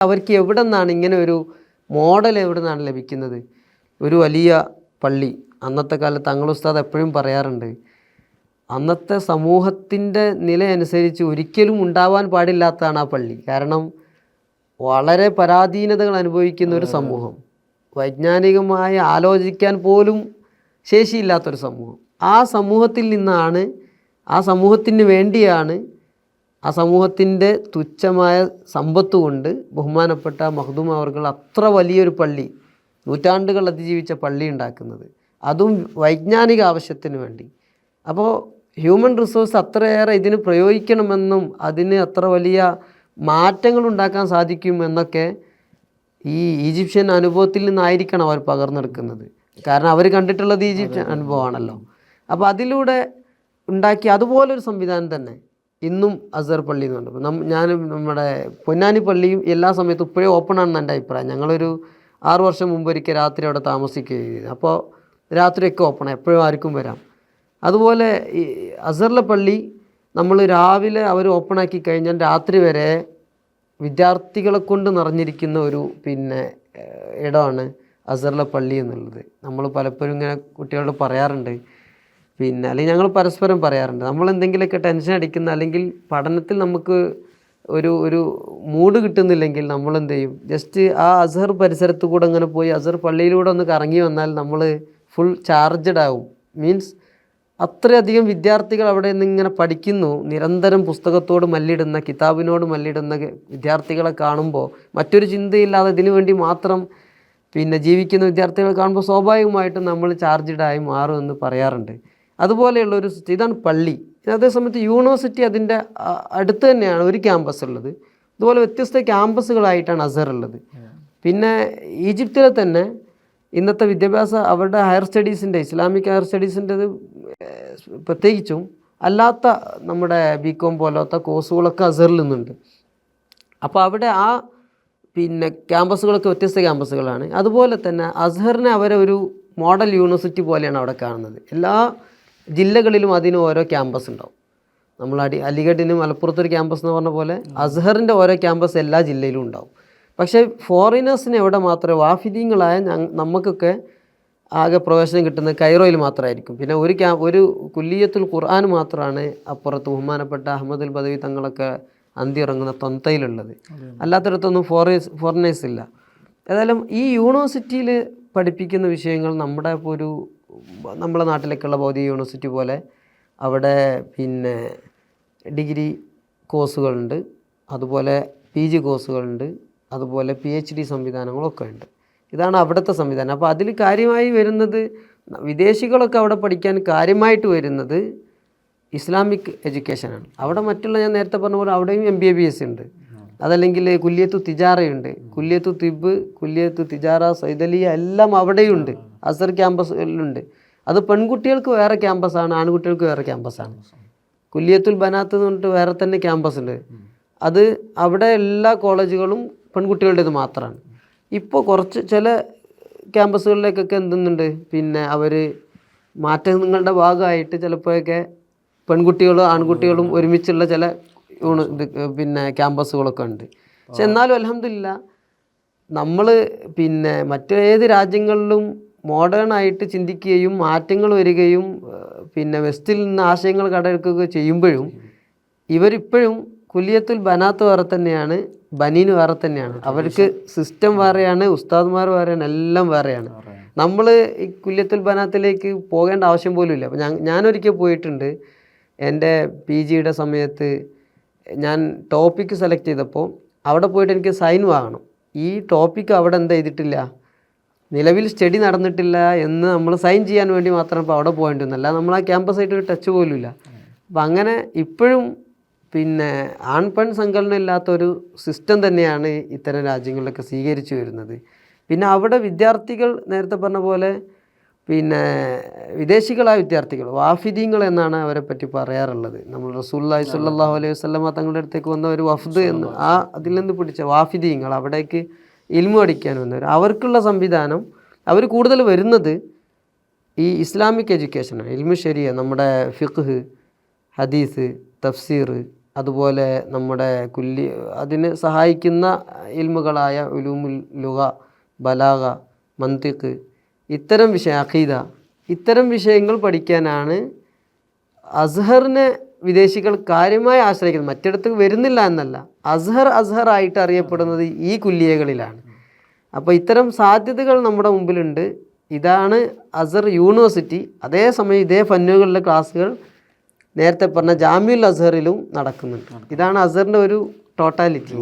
അവർക്ക് എവിടെ നിന്നാണ് ഇങ്ങനെ ഒരു മോഡൽ എവിടെ നിന്നാണ് ലഭിക്കുന്നത്? ഒരു വലിയ പള്ളി, അന്നത്തെ കാലത്ത് തങ്ങൾ ഉസ്താദ് എപ്പോഴും പറയാറുണ്ട്, അന്നത്തെ സമൂഹത്തിൻ്റെ നിലയനുസരിച്ച് ഒരിക്കലും ഉണ്ടാവാൻ പാടില്ലാത്തതാണ് ആ പള്ളി. കാരണം വളരെ പരാധീനതകൾ അനുഭവിക്കുന്ന ഒരു സമൂഹം, വൈജ്ഞാനികമായി ആലോചിക്കാൻ പോലും ശേഷിയില്ലാത്തൊരു സമൂഹം. ആ സമൂഹത്തിൽ നിന്നാണ്, ആ സമൂഹത്തിന് വേണ്ടിയാണ്, ആ സമൂഹത്തിൻ്റെ തുച്ഛമായ സമ്പത്ത് കൊണ്ട് ബഹുമാനപ്പെട്ട മഖ്ദൂം അവർകൾ അത്ര വലിയൊരു പള്ളി, നൂറ്റാണ്ടുകൾ അതിജീവിച്ച പള്ളി ഉണ്ടാക്കുന്നത്, അതും വൈജ്ഞാനിക ആവശ്യത്തിന് വേണ്ടി. അപ്പോൾ ഹ്യൂമൻ റിസോഴ്സ് അത്രയേറെ ഇതിന് പ്രയോഗിക്കണമെന്നും അതിന് അത്ര വലിയ മാറ്റങ്ങൾ ഉണ്ടാക്കാൻ സാധിക്കുമെന്നൊക്കെ ഈ ഈജിപ്ഷ്യൻ അനുഭവത്തിൽ നിന്നായിരിക്കണം അവർ പകർന്നെടുക്കുന്നത്. കാരണം അവർ കണ്ടിട്ടുള്ളത് ഈജിപ്ഷ്യൻ അനുഭവമാണല്ലോ. അപ്പോൾ അതിലൂടെ ഉണ്ടാക്കി അതുപോലൊരു സംവിധാനം തന്നെ ഇന്നും അസർ പള്ളി എന്നുണ്ട്. ഞാൻ നമ്മുടെ പൊന്നാനി പള്ളിയും എല്ലാ സമയത്തും ഇപ്പോഴേ ഓപ്പൺ ആണെന്ന് എൻ്റെ അഭിപ്രായം. ഞങ്ങളൊരു 6 വർഷം മുമ്പ് ഒരിക്കൽ രാത്രി അവിടെ താമസിക്കുകയും, അപ്പോൾ രാത്രിയൊക്കെ ഓപ്പണാണ്, എപ്പോഴും ആർക്കും വരാം. അതുപോലെ ഈ അസറിലെ പള്ളി നമ്മൾ രാവിലെ അവർ ഓപ്പണാക്കി കഴിഞ്ഞാൽ രാത്രി വരെ വിദ്യാർത്ഥികളെ കൊണ്ട് നിറഞ്ഞിരിക്കുന്ന ഒരു ഇടമാണ് അസറിലെ പള്ളി എന്നുള്ളത്. നമ്മൾ പലപ്പോഴും ഇങ്ങനെ കുട്ടികളോട് പറയാറുണ്ട്, അല്ലെങ്കിൽ ഞങ്ങൾ പരസ്പരം പറയാറുണ്ട്, നമ്മൾ എന്തെങ്കിലുമൊക്കെ ടെൻഷൻ അടിക്കുന്ന, അല്ലെങ്കിൽ പഠനത്തിൽ നമുക്ക് ഒരു മൂഡ് കിട്ടുന്നില്ലെങ്കിൽ നമ്മൾ എന്ത് ചെയ്യും, ജസ്റ്റ് ആ അസർ പരിസരത്ത് കൂടെ അങ്ങനെ പോയി അസർ പള്ളിയിലൂടെ ഒന്ന് കറങ്ങി വന്നാൽ നമ്മൾ ഫുൾ ചാർജഡ് ആവും. മീൻസ് അത്രയധികം വിദ്യാർത്ഥികൾ അവിടെ നിന്ന് ഇങ്ങനെ പഠിക്കുന്നു, നിരന്തരം പുസ്തകത്തോട് മല്ലിടുന്ന, കിതാബിനോട് മല്ലിടുന്ന വിദ്യാർത്ഥികളെ കാണുമ്പോൾ, മറ്റൊരു ചിന്തയില്ലാതെ ഇതിനു വേണ്ടി മാത്രം ജീവിക്കുന്ന വിദ്യാർത്ഥികളെ കാണുമ്പോൾ സ്വാഭാവികമായിട്ടും നമ്മൾ ചാർജഡായി മാറുമെന്ന് പറയാറുണ്ട്. അതുപോലെയുള്ളൊരു ഇതാണ് പള്ളി. അതേസമയത്ത് യൂണിവേഴ്സിറ്റി അതിൻ്റെ അടുത്ത് തന്നെയാണ് ഒരു ക്യാമ്പസ് ഉള്ളത്. അതുപോലെ വ്യത്യസ്ത ക്യാമ്പസുകളായിട്ടാണ് അസർ ഉള്ളത്. പിന്നെ ഈജിപ്തിലെ തന്നെ ഇന്നത്തെ വിദ്യാഭ്യാസ അവരുടെ ഹയർ സ്റ്റഡീസിൻ്റെ, ഇസ്ലാമിക് ഹയർ സ്റ്റഡീസിൻ്റെത് പ്രത്യേകിച്ചും അല്ലാത്ത നമ്മുടെ ബികോം പോലത്തെ കോഴ്സുകളൊക്കെ അസറിൽ നിന്നുണ്ട്. അപ്പോൾ അവിടെ ആ ക്യാമ്പസുകളൊക്കെ വ്യത്യസ്ത ക്യാമ്പസുകളാണ്. അതുപോലെ തന്നെ അസ്ഹറിനെ അവരെ ഒരു മോഡൽ യൂണിവേഴ്സിറ്റി പോലെയാണ് അവിടെ കാണുന്നത്. എല്ലാ ജില്ലകളിലും അതിന് ഓരോ ക്യാമ്പസ് ഉണ്ടാവും. നമ്മൾ അലിഗഡിന് മലപ്പുറത്തൊരു ക്യാമ്പസ് എന്ന് പറഞ്ഞ പോലെ അസ്ഹറിൻ്റെ ഓരോ ക്യാമ്പസ് എല്ലാ ജില്ലയിലും ഉണ്ടാവും. പക്ഷേ ഫോറിനേഴ്സിന് എവിടെ മാത്രമേ, വാഫിദീങ്ങളായ നമുക്കൊക്കെ ആകെ പ്രവേശനം കിട്ടുന്നത് കൈറോയിൽ മാത്രമായിരിക്കും. പിന്നെ ഒരു കുല്ലിയത്തുൽ ഖുർആൻ മാത്രമാണ് അപ്പുറത്ത് ബഹുമാനപ്പെട്ട അഹമ്മദുൽ ബദവി തങ്ങളൊക്കെ അന്തി ഇറങ്ങുന്ന തൊന്തയിലുള്ളത്. അല്ലാത്തടത്തൊന്നും ഫോറിനേഴ്സ് ഇല്ല. ഏതായാലും ഈ യൂണിവേഴ്സിറ്റിയിൽ പഠിപ്പിക്കുന്ന വിഷയങ്ങൾ നമ്മളെ നാട്ടിലേക്കുള്ള ഭൗതിക യൂണിവേഴ്സിറ്റി പോലെ അവിടെ ഡിഗ്രി കോഴ്സുകളുണ്ട്, അതുപോലെ PG കോഴ്സുകളുണ്ട്, അതുപോലെ PhD സംവിധാനങ്ങളൊക്കെ ഉണ്ട്. ഇതാണ് അവിടുത്തെ സംവിധാനം. അപ്പോൾ അതിൽ കാര്യമായി വരുന്നത്, വിദേശികളൊക്കെ അവിടെ പഠിക്കാൻ കാര്യമായിട്ട് വരുന്നത് ഇസ്ലാമിക് എഡ്യൂക്കേഷനാണ്. അവിടെ മറ്റുള്ള ഞാൻ നേരത്തെ പറഞ്ഞ പോലെ അവിടെയും MBBS ഉണ്ട്, അതല്ലെങ്കിൽ കുല്ലിയത്തു തിജാറയുണ്ട്, കുല്ലിയത്തു തിബ്, കുല്ലിയത്തു തിജാറ, സൈദലിയ എല്ലാം അവിടെയുണ്ട്. അസർ ക്യാമ്പസിലുണ്ട്. അത് പെൺകുട്ടികൾക്ക് വേറെ ക്യാമ്പസാണ്, ആൺകുട്ടികൾക്ക് വേറെ ക്യാമ്പസാണ്. കുല്ലിയത്തുൽ ബനാത്ത് എന്ന് പറഞ്ഞിട്ട് വേറെ തന്നെ ക്യാമ്പസ് ഉണ്ട്. അത് അവിടെ എല്ലാ കോളേജുകളും പെൺകുട്ടികളുടേത് മാത്രമാണ്. ഇപ്പോൾ കുറച്ച് ചില ക്യാമ്പസുകളിലേക്കൊക്കെ എന്തുന്നുണ്ട്, അവർ മാറ്റങ്ങളുടെ ഭാഗമായിട്ട് ചിലപ്പോഴൊക്കെ പെൺകുട്ടികളും ആൺകുട്ടികളും ഒരുമിച്ചുള്ള ചില ക്യാമ്പസുകളൊക്കെ ഉണ്ട്. പക്ഷെ എന്നാലും അൽഹംദുലില്ലാ നമ്മൾ മറ്റേത് രാജ്യങ്ങളിലും മോഡേൺ ആയിട്ട് ചിന്തിക്കുകയും മാറ്റങ്ങൾ വരികയും വെസ്റ്റിൽ നിന്ന് ആശയങ്ങൾ കടമെടുക്കുകയും ചെയ്യുമ്പോഴും ഇവരിപ്പോഴും കുല്ലിയത്തുൽ ബനാത്ത് വേറെ തന്നെയാണ്, ബനീന് വേറെ തന്നെയാണ്. അവർക്ക് സിസ്റ്റം വേറെയാണ്, ഉസ്താദ്മാർ വേറെയാണ്, എല്ലാം വേറെയാണ്. നമ്മൾ ഈ കുല്ലിയത്തുൽ ബനാത്തിലേക്ക് പോകേണ്ട ആവശ്യം പോലും ഇല്ല. അപ്പോൾ ഞാനൊരിക്കൽ പോയിട്ടുണ്ട്. എൻ്റെ PGയുടെ സമയത്ത് ഞാൻ ടോപ്പിക്ക് സെലക്ട് ചെയ്തപ്പോൾ അവിടെ പോയിട്ട് എനിക്ക് സൈൻ വാങ്ങണം. ഈ ടോപ്പിക്ക് അവിടെ എന്താ ചെയ്തിട്ടില്ല, നിലവിൽ സ്റ്റഡി നടന്നിട്ടില്ല എന്ന് നമ്മൾ സൈൻ ചെയ്യാൻ വേണ്ടി മാത്രം ഇപ്പോൾ അവിടെ പോകേണ്ടിരുന്നല്ല, നമ്മൾ ആ ക്യാമ്പസായിട്ട് ഒരു ടച്ച് പോലും ഇല്ല. അപ്പം അങ്ങനെ ഇപ്പോഴും ആൺ പെൺ സങ്കലനം ഇല്ലാത്തൊരു സിസ്റ്റം തന്നെയാണ് ഇത്തരം രാജ്യങ്ങളിലൊക്കെ സ്വീകരിച്ചു വരുന്നത്. പിന്നെ അവിടെ വിദ്യാർത്ഥികൾ നേരത്തെ പറഞ്ഞ പോലെ വിദേശികളായ വിദ്യാർത്ഥികൾ, വാഫിദീങ്ങൾ എന്നാണ് അവരെ പറ്റി പറയാറുള്ളത്. നമ്മൾ റസൂലുള്ളാഹി സ്വല്ലല്ലാഹു അലൈഹി വസല്ലമ തങ്ങളുടെ അടുത്തേക്ക് വന്ന ഒരു വഫ്ദ് എന്ന് അതിൽ നിന്ന് പിടിച്ച വാഫിദീങ്ങൾ, അവിടേക്ക് ഇൽമു പഠിക്കാൻ വന്നവർ, അവർക്കുള്ള സംവിധാനം, അവർ കൂടുതൽ വരുന്നത് ഈ ഇസ്ലാമിക് എഡ്യൂക്കേഷനാണ്. ഇൽമു ശരിയ, നമ്മുടെ ഫിഖ്ഹ്, ഹദീസ്, തഫ്സീർ, അതുപോലെ നമ്മുടെ അതിന് സഹായിക്കുന്ന ഇൽമുകളായ ഉലൂമുൽ ലുഗ, ബലാഗ, മന്തിഖ്, ഇത്തരം അഖീദ, ഇത്തരം വിഷയങ്ങൾ പഠിക്കാനാണ് അസ്ഹറിനെ വിദേശികൾ കാര്യമായി ആശ്രയിക്കുന്നത്. മറ്റിടത്ത് വരുന്നില്ല എന്നല്ല, അസ്ഹർ ആയിട്ട് അറിയപ്പെടുന്നത് ഈ കുല്ലിയകളിലാണ്. അപ്പോൾ ഇത്തരം സാധ്യതകൾ നമ്മുടെ മുമ്പിലുണ്ട്. ഇതാണ് അസ്ഹർ യൂണിവേഴ്സിറ്റി. അതേസമയം ഇതേ ഫന്നുകളിലെ ക്ലാസ്സുകൾ നേരത്തെ പറഞ്ഞ ജാമിഉൽ അസ്ഹറിലും നടക്കുന്നുണ്ട്. ഇതാണ് അസ്ഹറിൻ്റെ ഒരു ടോട്ടാലിറ്റി.